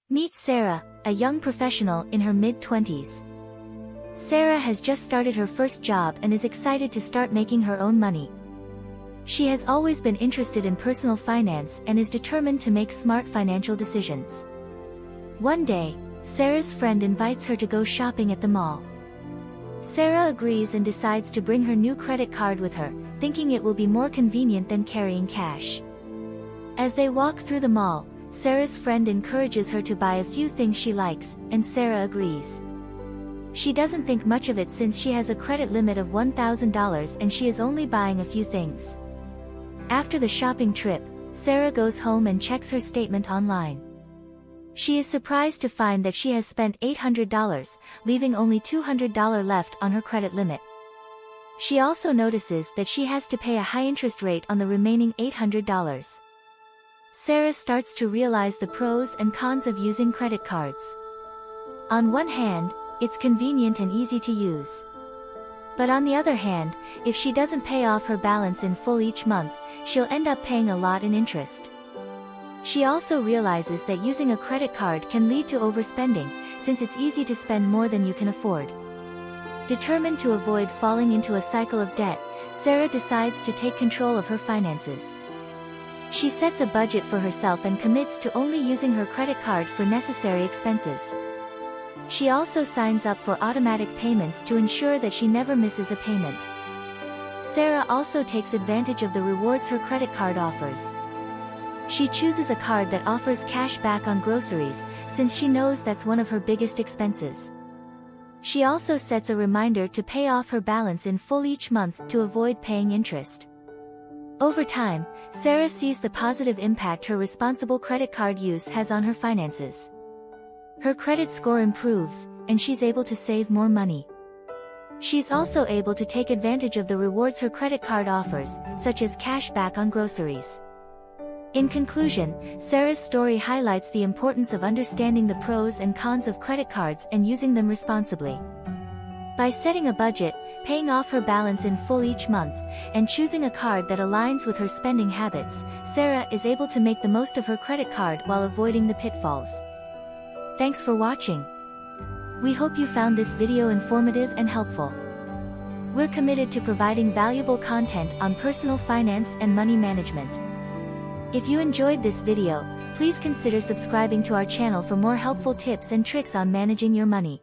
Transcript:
Meet Sarah, a young professional in her mid-20s. Sarah has just started her first job and is excited to start making her own money. She has always been interested in personal finance and is determined to make smart financial decisions. One day, Sarah's friend invites her to go shopping at the mall. Sarah agrees and decides to bring her new credit card with her, thinking it will be more convenient than carrying cash. As they walk through the mall, Sarah's friend encourages her to buy a few things she likes, and Sarah agrees. She doesn't think much of it since she has a credit limit of $1,000 and she is only buying a few things. After the shopping trip, Sarah goes home and checks her statement online. She is surprised to find that she has spent $800, leaving only $200 left on her credit limit. She also notices that she has to pay a high interest rate on the remaining $800. Sarah starts to realize the pros and cons of using credit cards. On one hand, it's convenient and easy to use. But on the other hand, if she doesn't pay off her balance in full each month, she'll end up paying a lot in interest. She also realizes that using a credit card can lead to overspending, since it's easy to spend more than you can afford. Determined to avoid falling into a cycle of debt, Sarah decides to take control of her finances. She sets a budget for herself and commits to only using her credit card for necessary expenses. She also signs up for automatic payments to ensure that she never misses a payment. Sarah also takes advantage of the rewards her credit card offers. She chooses a card that offers cash back on groceries, since she knows that's one of her biggest expenses. She also sets a reminder to pay off her balance in full each month to avoid paying interest. Over time, Sarah sees the positive impact her responsible credit card use has on her finances. Her credit score improves, and she's able to save more money. She's also able to take advantage of the rewards her credit card offers, such as cash back on groceries. In conclusion, Sarah's story highlights the importance of understanding the pros and cons of credit cards and using them responsibly. By setting a budget, paying off her balance in full each month, and choosing a card that aligns with her spending habits, Sarah is able to make the most of her credit card while avoiding the pitfalls. Thanks for watching. We hope you found this video informative and helpful. We're committed to providing valuable content on personal finance and money management. If you enjoyed this video, please consider subscribing to our channel for more helpful tips and tricks on managing your money.